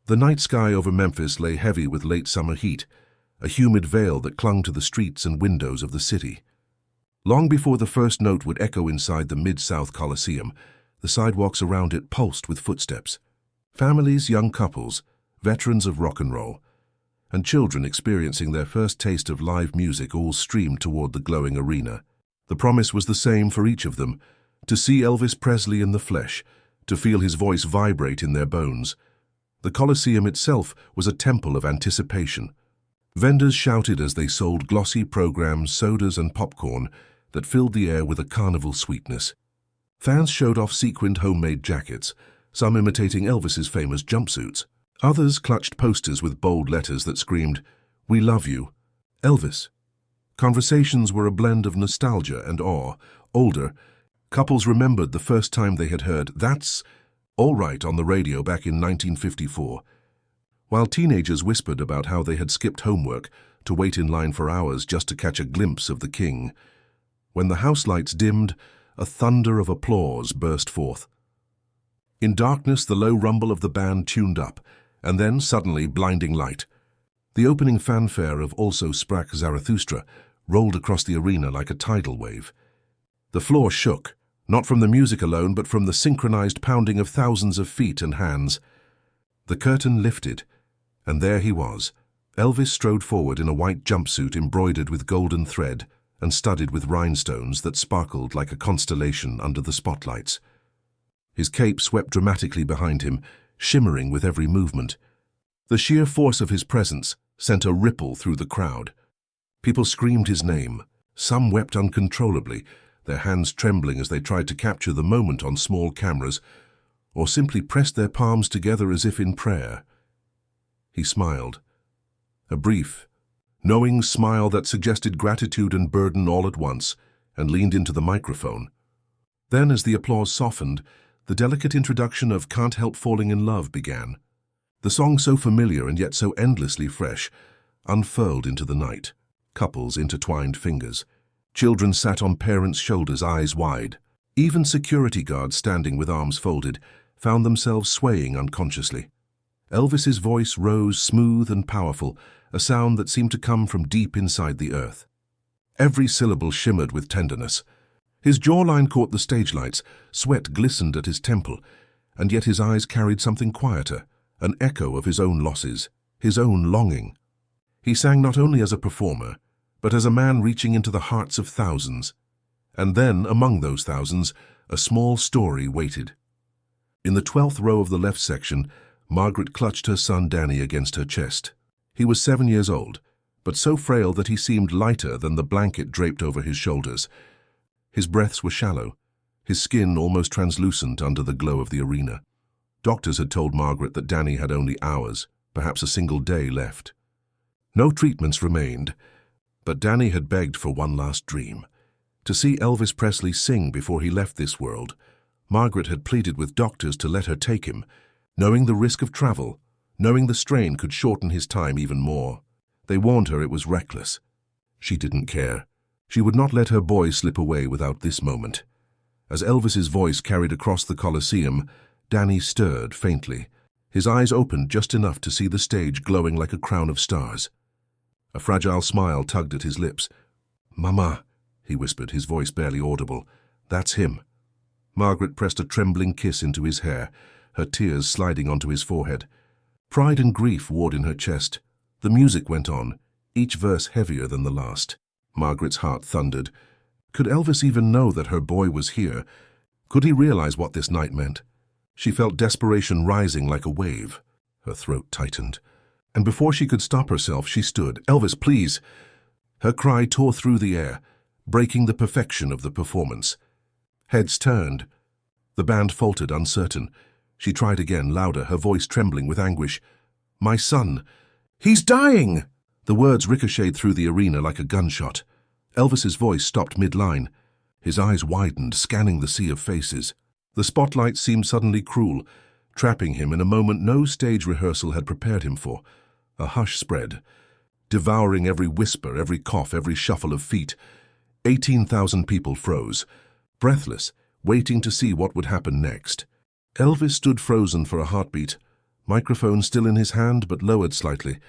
The night sky over Memphis lay heavy with late summer heat, a humid veil that clung to the streets and windows of the city. Long before the first note would echo inside the Mid-South Coliseum, the sidewalks around it pulsed with footsteps. Families, young couples, veterans of rock and roll, and children experiencing their first taste of live music all streamed toward the glowing arena. The promise was the same for each of them: to see Elvis Presley in the flesh, to feel his voice vibrate in their bones. The Coliseum itself was a temple of anticipation. Vendors shouted as they sold glossy programs, sodas and popcorn that filled the air with a carnival sweetness. Fans showed off sequined homemade jackets, some imitating Elvis's famous jumpsuits. Others clutched posters with bold letters that screamed, "We love you, Elvis." Conversations were a blend of nostalgia and awe. Older couples remembered the first time they had heard "That's All Right" on the radio back in 1954, while teenagers whispered about how they had skipped homework to wait in line for hours just to catch a glimpse of the king. When the house lights dimmed, a thunder of applause burst forth. In darkness, the low rumble of the band tuned up, and then, suddenly, blinding light. The opening fanfare of "Also Sprach Zarathustra" rolled across the arena like a tidal wave. The floor shook, not from the music alone, but from the synchronized pounding of thousands of feet and hands. The curtain lifted, and there he was. Elvis strode forward in a white jumpsuit embroidered with golden thread and studded with rhinestones that sparkled like a constellation under the spotlights. His cape swept dramatically behind him, shimmering with every movement. The sheer force of his presence sent a ripple through the crowd. People screamed his name. Some wept uncontrollably, their hands trembling as they tried to capture the moment on small cameras, or simply pressed their palms together as if in prayer. He smiled. A brief, knowing smile that suggested gratitude and burden all at once, and leaned into the microphone. Then, as the applause softened, the delicate introduction of "Can't Help Falling in Love" began. The song, so familiar and yet so endlessly fresh, unfurled into the night. Couples intertwined fingers. Children sat on parents' shoulders, eyes wide. Even security guards standing with arms folded found themselves swaying unconsciously. Elvis's voice rose smooth and powerful, a sound that seemed to come from deep inside the earth. Every syllable shimmered with tenderness. His jawline caught the stage lights, sweat glistened at his temple, and yet his eyes carried something quieter, an echo of his own losses, his own longing. He sang not only as a performer, but as a man reaching into the hearts of thousands. And then, among those thousands, a small story waited. In the 12th row of the left section, Margaret clutched her son Danny against her chest. He was 7 years old, but so frail that he seemed lighter than the blanket draped over his shoulders. His breaths were shallow, his skin almost translucent under the glow of the arena. Doctors had told Margaret that Danny had only hours, perhaps a single day left. No treatments remained, but Danny had begged for one last dream: to see Elvis Presley sing before he left this world. Margaret had pleaded with doctors to let her take him, knowing the risk of travel, knowing the strain could shorten his time even more. They warned her it was reckless. She didn't care. She would not let her boy slip away without this moment. As Elvis's voice carried across the Coliseum, Danny stirred faintly. His eyes opened just enough to see the stage glowing like a crown of stars. A fragile smile tugged at his lips. "Mama," he whispered, his voice barely audible. "That's him." Margaret pressed a trembling kiss into his hair, her tears sliding onto his forehead. Pride and grief warred in her chest. The music went on, each verse heavier than the last. Margaret's heart thundered. Could Elvis even know that her boy was here? Could he realize what this night meant? She felt desperation rising like a wave. Her throat tightened. And before she could stop herself, she stood. "Elvis, please!" Her cry tore through the air, breaking the perfection of the performance. Heads turned. The band faltered, uncertain. She tried again, louder, her voice trembling with anguish. "My son! He's dying!" The words ricocheted through the arena like a gunshot. Elvis's voice stopped mid-line. His eyes widened, scanning the sea of faces. The spotlight seemed suddenly cruel, trapping him in a moment no stage rehearsal had prepared him for. A hush spread, devouring every whisper, every cough, every shuffle of feet. 18,000 people froze, breathless, waiting to see what would happen next. Elvis stood frozen for a heartbeat. microphone still in his hand but lowered slightly,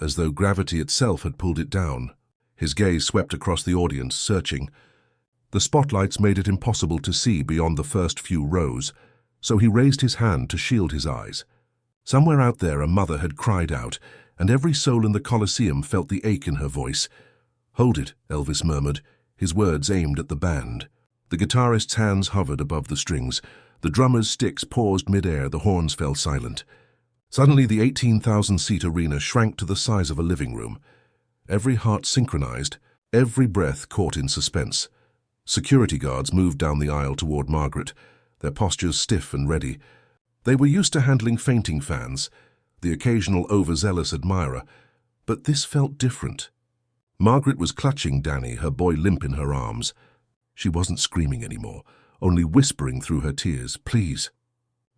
as though gravity itself had pulled it down. His gaze swept across the audience, searching. The spotlights made it impossible to see beyond the first few rows, so he raised his hand to shield his eyes. Somewhere out there a mother had cried out, and every soul in the Coliseum felt the ache in her voice. "Hold it," Elvis murmured, his words aimed at the band. The guitarist's hands hovered above the strings. The drummer's sticks paused mid-air, the horns fell silent. Suddenly the 18,000-seat arena shrank to the size of a living room. Every heart synchronized, every breath caught in suspense. Security guards moved down the aisle toward Margaret, their postures stiff and ready. They were used to handling fainting fans, the occasional overzealous admirer, but this felt different. Margaret was clutching Danny, her boy limp in her arms. She wasn't screaming anymore, only whispering through her tears, "Please,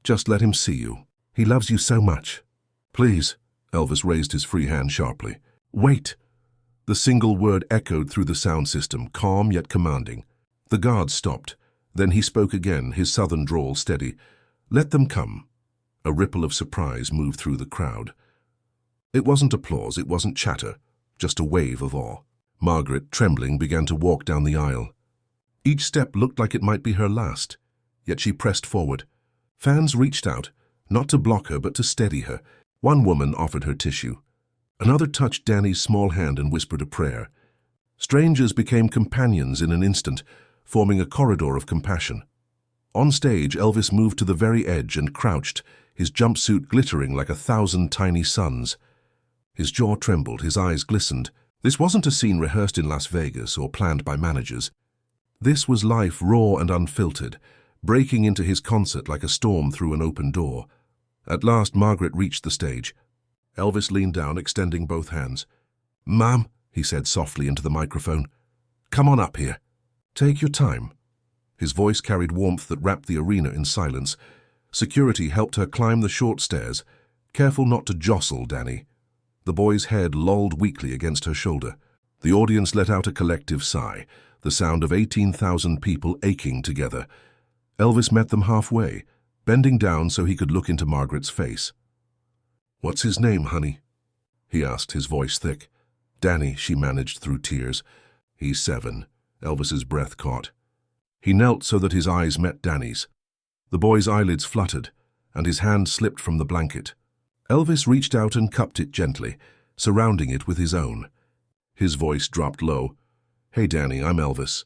just let him see you. He loves you so much." "Please," Elvis raised his free hand sharply. "Wait." The single word echoed through the sound system, calm yet commanding. The guard stopped. Then he spoke again, his southern drawl steady. "Let them come." A ripple of surprise moved through the crowd. It wasn't applause, it wasn't chatter, just a wave of awe. Margaret, trembling, began to walk down the aisle. Each step looked like it might be her last, yet she pressed forward. Fans reached out, not to block her but to steady her. One woman offered her tissue. Another touched Danny's small hand and whispered a prayer. Strangers became companions in an instant, forming a corridor of compassion. On stage, Elvis moved to the very edge and crouched, his jumpsuit glittering like 1,000 tiny suns. His jaw trembled, his eyes glistened. This wasn't a scene rehearsed in Las Vegas or planned by managers. This was life raw and unfiltered, breaking into his concert like a storm through an open door. At last, Margaret reached the stage. Elvis leaned down, extending both hands. "Mom," he said softly into the microphone, "come on up here. Take your time." His voice carried warmth that wrapped the arena in silence. Security helped her climb the short stairs, careful not to jostle Danny. The boy's head lolled weakly against her shoulder. The audience let out a collective sigh, the sound of 18,000 people aching together. Elvis met them halfway, bending down so he could look into Margaret's face. "What's his name, honey?" he asked, his voice thick. "Danny," she managed through tears. "He's 7. Elvis's breath caught. He knelt so that his eyes met Danny's. The boy's eyelids fluttered, and his hand slipped from the blanket. Elvis reached out and cupped it gently, surrounding it with his own. His voice dropped low. "Hey, Danny, I'm Elvis."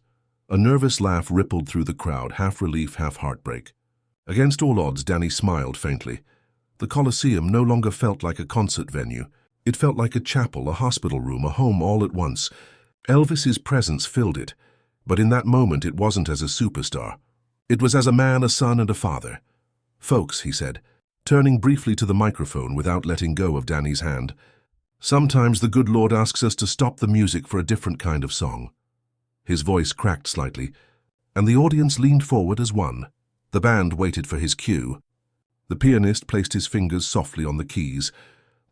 A nervous laugh rippled through the crowd, half relief, half heartbreak. Against all odds, Danny smiled faintly. The Coliseum no longer felt like a concert venue. It felt like a chapel, a hospital room, a home all at once. Elvis's presence filled it, but in that moment it wasn't as a superstar. It was as a man, a son, and a father. "Folks," he said, turning briefly to the microphone without letting go of Danny's hand, "sometimes the good Lord asks us to stop the music for a different kind of song." His voice cracked slightly, and the audience leaned forward as one. The band waited for his cue. The pianist placed his fingers softly on the keys.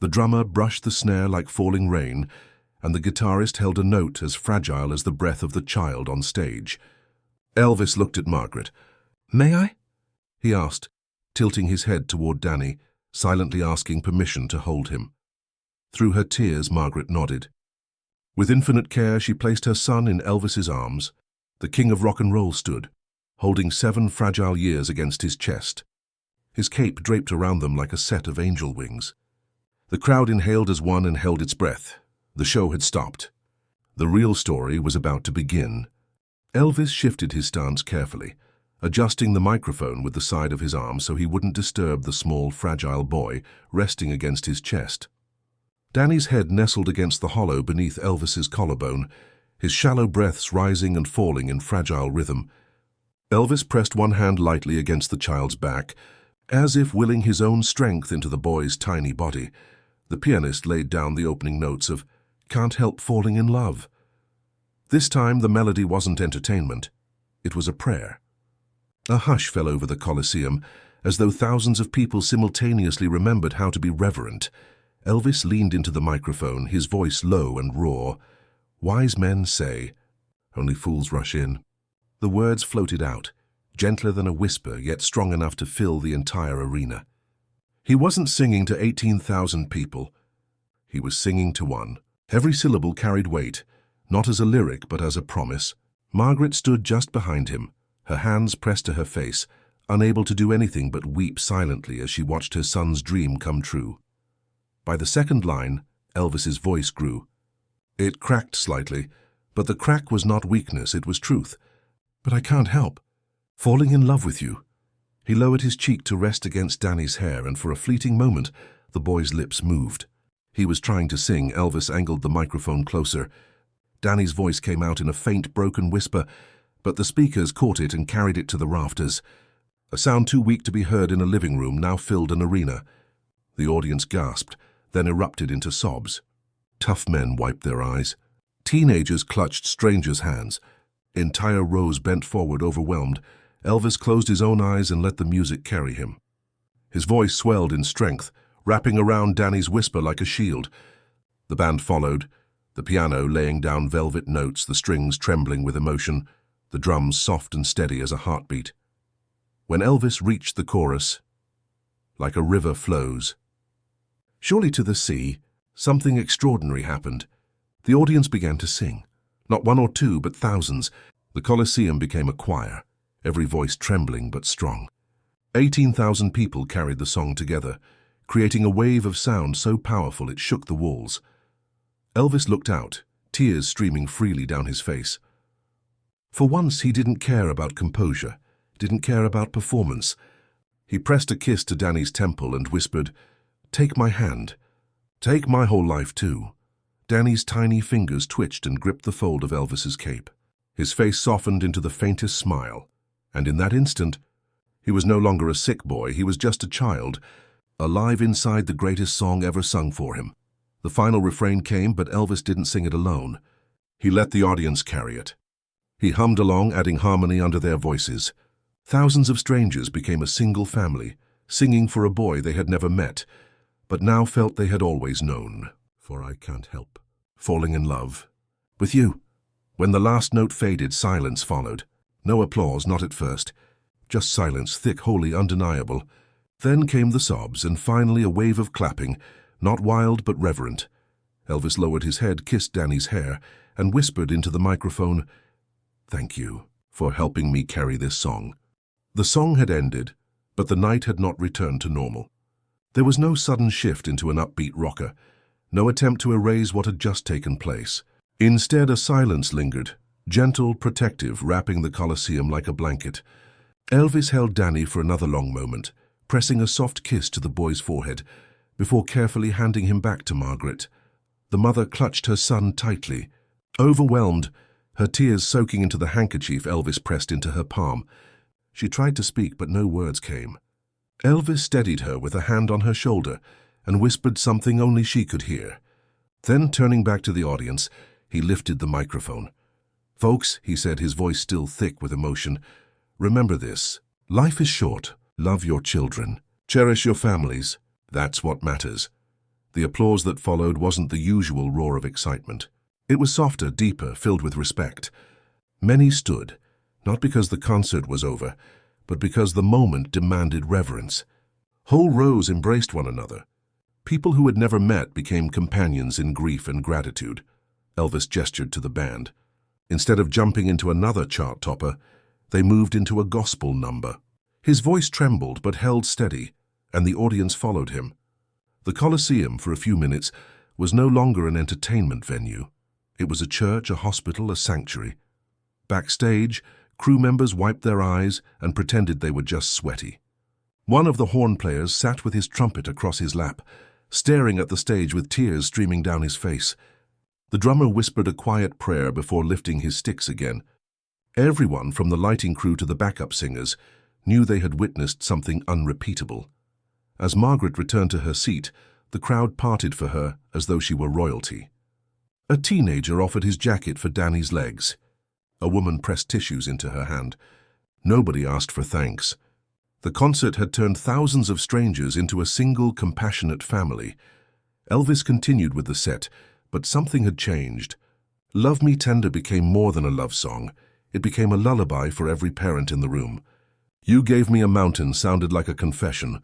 The drummer brushed the snare like falling rain, and the guitarist held a note as fragile as the breath of the child on stage. Elvis looked at Margaret. "May I?" he asked, tilting his head toward Danny, silently asking permission to hold him. Through her tears, Margaret nodded. With infinite care, she placed her son in Elvis's arms. The king of rock and roll stood, holding 7 fragile years against his chest. His cape draped around them like a set of angel wings. The crowd inhaled as one and held its breath. The show had stopped. The real story was about to begin. Elvis shifted his stance carefully, adjusting the microphone with the side of his arm so he wouldn't disturb the small, fragile boy resting against his chest. Danny's head nestled against the hollow beneath Elvis's collarbone, his shallow breaths rising and falling in fragile rhythm. Elvis pressed one hand lightly against the child's back, as if willing his own strength into the boy's tiny body. The pianist laid down the opening notes of "Can't Help Falling in Love." This time the melody wasn't entertainment. It was a prayer. A hush fell over the Coliseum, as though thousands of people simultaneously remembered how to be reverent. Elvis leaned into the microphone, his voice low and raw. "Wise men say, only fools rush in." The words floated out, gentler than a whisper, yet strong enough to fill the entire arena. He wasn't singing to 18,000 people. He was singing to one. Every syllable carried weight, not as a lyric but as a promise. Margaret stood just behind him, her hands pressed to her face, unable to do anything but weep silently as she watched her son's dream come true. By the second line, Elvis's voice grew. It cracked slightly, but the crack was not weakness, it was truth. "But I can't help falling in love with you." He lowered his cheek to rest against Danny's hair, and for a fleeting moment, the boy's lips moved. He was trying to sing. Elvis angled the microphone closer. Danny's voice came out in a faint, broken whisper, but the speakers caught it and carried it to the rafters. A sound too weak to be heard in a living room now filled an arena. The audience gasped, then erupted into sobs. Tough men wiped their eyes. Teenagers clutched strangers' hands. Entire rows bent forward, overwhelmed. Elvis closed his own eyes and let the music carry him. His voice swelled in strength, wrapping around Danny's whisper like a shield. The band followed, the piano laying down velvet notes, the strings trembling with emotion, the drums soft and steady as a heartbeat. When Elvis reached the chorus, "Like a river flows surely to the sea," something extraordinary happened. The audience began to sing. Not one or two, but thousands. The Coliseum became a choir, every voice trembling but strong. 18,000 people carried the song together, creating a wave of sound so powerful it shook the walls. Elvis looked out, tears streaming freely down his face. For once, he didn't care about composure, didn't care about performance. He pressed a kiss to Danny's temple and whispered, "Take my hand. Take my whole life too." Danny's tiny fingers twitched and gripped the fold of Elvis's cape. His face softened into the faintest smile, and in that instant, he was no longer a sick boy, he was just a child, alive inside the greatest song ever sung for him. The final refrain came, but Elvis didn't sing it alone. He let the audience carry it. He hummed along, adding harmony under their voices. Thousands of strangers became a single family, singing for a boy they had never met, but now felt they had always known. "For I can't help falling in love with you." When the last note faded, silence followed. No applause, not at first. Just silence, thick, wholly undeniable. Then came the sobs, and finally a wave of clapping, not wild but reverent. Elvis lowered his head, kissed Danny's hair, and whispered into the microphone, "Thank you for helping me carry this song." The song had ended, but the night had not returned to normal. There was no sudden shift into an upbeat rocker, no attempt to erase what had just taken place. Instead, a silence lingered, gentle, protective, wrapping the Coliseum like a blanket. Elvis held Danny for another long moment, pressing a soft kiss to the boy's forehead, before carefully handing him back to Margaret. The mother clutched her son tightly, overwhelmed, her tears soaking into the handkerchief Elvis pressed into her palm. She tried to speak, but no words came. Elvis steadied her with a hand on her shoulder and whispered something only she could hear. Then, turning back to the audience, he lifted the microphone. "Folks," he said, his voice still thick with emotion, "remember this. Life is short. Love your children. Cherish your families. That's what matters." The applause that followed wasn't the usual roar of excitement. It was softer, deeper, filled with respect. Many stood, not because the concert was over, but because the moment demanded reverence. Whole rows embraced one another. People who had never met became companions in grief and gratitude. Elvis gestured to the band. Instead of jumping into another chart topper, they moved into a gospel number. His voice trembled but held steady, and the audience followed him. The Coliseum, for a few minutes, was no longer an entertainment venue. It was a church, a hospital, a sanctuary. Backstage, crew members wiped their eyes and pretended they were just sweaty. One of the horn players sat with his trumpet across his lap, staring at the stage with tears streaming down his face. The drummer whispered a quiet prayer before lifting his sticks again. Everyone, from the lighting crew to the backup singers, knew they had witnessed something unrepeatable. As Margaret returned to her seat, the crowd parted for her as though she were royalty. A teenager offered his jacket for Danny's legs. A woman pressed tissues into her hand. Nobody asked for thanks. The concert had turned thousands of strangers into a single, compassionate family. Elvis continued with the set, but something had changed. "Love Me Tender" became more than a love song. It became a lullaby for every parent in the room. "You Gave Me a Mountain" sounded like a confession,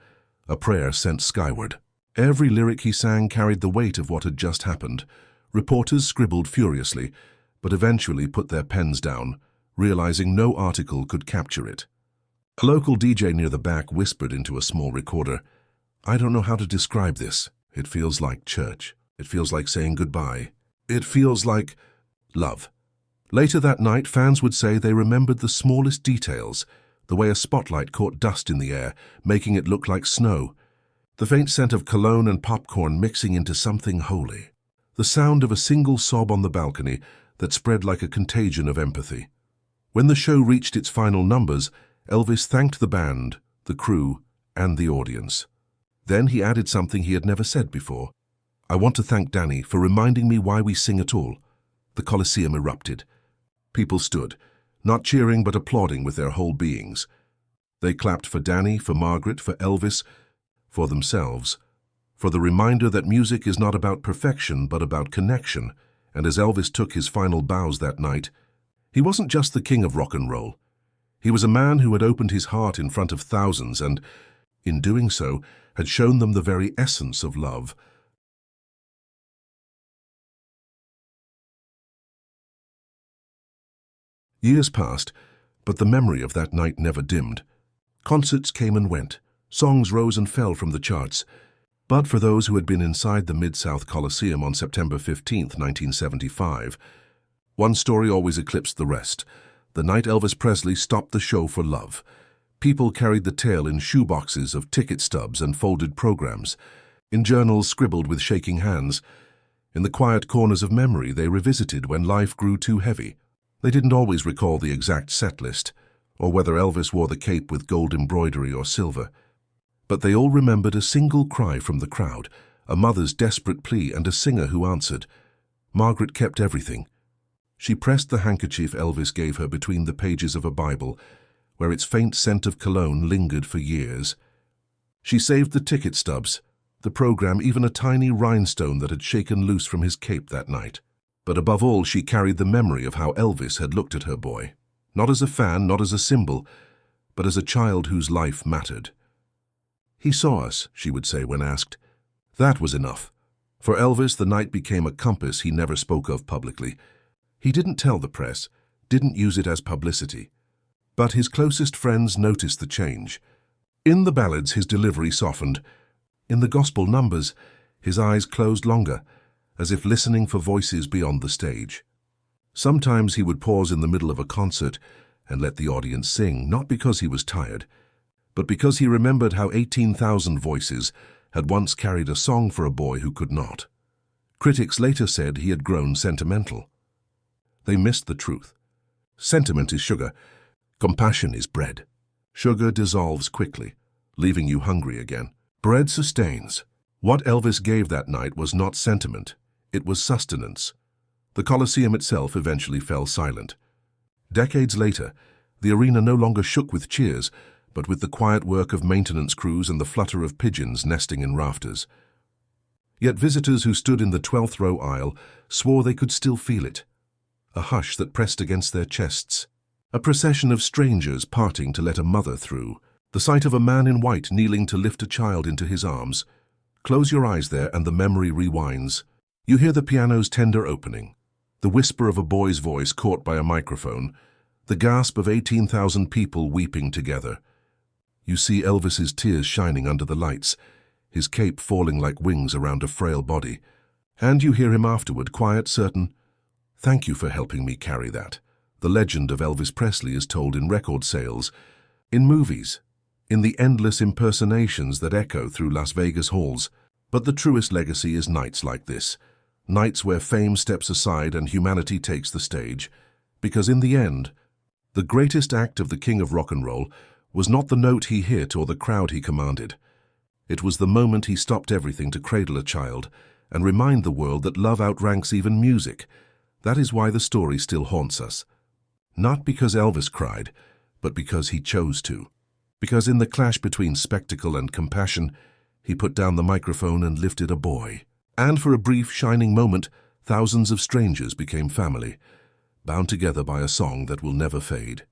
a prayer sent skyward. Every lyric he sang carried the weight of what had just happened. Reporters scribbled furiously, but eventually put their pens down, realizing no article could capture it. A local DJ near the back whispered into a small recorder, "I don't know how to describe this. It feels like church. It feels like saying goodbye. It feels like love." Later that night, fans would say they remembered the smallest details, the way a spotlight caught dust in the air, making it look like snow, the faint scent of cologne and popcorn mixing into something holy, the sound of a single sob on the balcony that spread like a contagion of empathy. When the show reached its final numbers, Elvis thanked the band, the crew, and the audience. Then he added something he had never said before. "I want to thank Danny for reminding me why we sing at all." The Coliseum erupted. People stood, not cheering but applauding with their whole beings. They clapped for Danny, for Margaret, for Elvis, for themselves, for the reminder that music is not about perfection but about connection. And as Elvis took his final bows that night, he wasn't just the king of rock and roll. He was a man who had opened his heart in front of thousands and, in doing so, had shown them the very essence of love. Years passed, but the memory of that night never dimmed. Concerts came and went. Songs rose and fell from the charts. But for those who had been inside the Mid-South Coliseum on September 15, 1975, one story always eclipsed the rest. The night Elvis Presley stopped the show for love. People carried the tale in shoeboxes of ticket stubs and folded programs, in journals scribbled with shaking hands. In the quiet corners of memory they revisited when life grew too heavy. They didn't always recall the exact set list, or whether Elvis wore the cape with gold embroidery or silver. But they all remembered a single cry from the crowd, a mother's desperate plea, and a singer who answered. Margaret kept everything. She pressed the handkerchief Elvis gave her between the pages of a Bible, where its faint scent of cologne lingered for years. She saved the ticket stubs, the program, even a tiny rhinestone that had shaken loose from his cape that night. But above all, she carried the memory of how Elvis had looked at her boy, not as a fan, not as a symbol, but as a child whose life mattered. "He saw us," she would say when asked. That was enough. For Elvis, the night became a compass he never spoke of publicly. He didn't tell the press, didn't use it as publicity. But his closest friends noticed the change. In the ballads, his delivery softened. In the gospel numbers, his eyes closed longer, as if listening for voices beyond the stage. Sometimes he would pause in the middle of a concert and let the audience sing, not because he was tired, but because he remembered how 18,000 voices had once carried a song for a boy who could not. Critics later said he had grown sentimental. They missed the truth. Sentiment is sugar. Compassion is bread. Sugar dissolves quickly, leaving you hungry again. Bread sustains. What Elvis gave that night was not sentiment. It was sustenance. The Coliseum itself eventually fell silent. Decades later, the arena no longer shook with cheers, but with the quiet work of maintenance crews and the flutter of pigeons nesting in rafters. Yet visitors who stood in the 12th row aisle swore they could still feel it. A hush that pressed against their chests. A procession of strangers parting to let a mother through. The sight of a man in white kneeling to lift a child into his arms. Close your eyes there and the memory rewinds. You hear the piano's tender opening, the whisper of a boy's voice caught by a microphone, the gasp of 18,000 people weeping together. You see Elvis's tears shining under the lights, his cape falling like wings around a frail body. And you hear him afterward, quiet, certain, "Thank you for helping me carry that." The legend of Elvis Presley is told in record sales, in movies, in the endless impersonations that echo through Las Vegas halls. But the truest legacy is nights like this, nights where fame steps aside and humanity takes the stage. Because in the end, the greatest act of the king of rock and roll was not the note he hit or the crowd he commanded. It was the moment he stopped everything to cradle a child and remind the world that love outranks even music. That is why the story still haunts us. Not because Elvis cried, but because he chose to. Because in the clash between spectacle and compassion, he put down the microphone and lifted a boy. And for a brief, shining moment, thousands of strangers became family, bound together by a song that will never fade.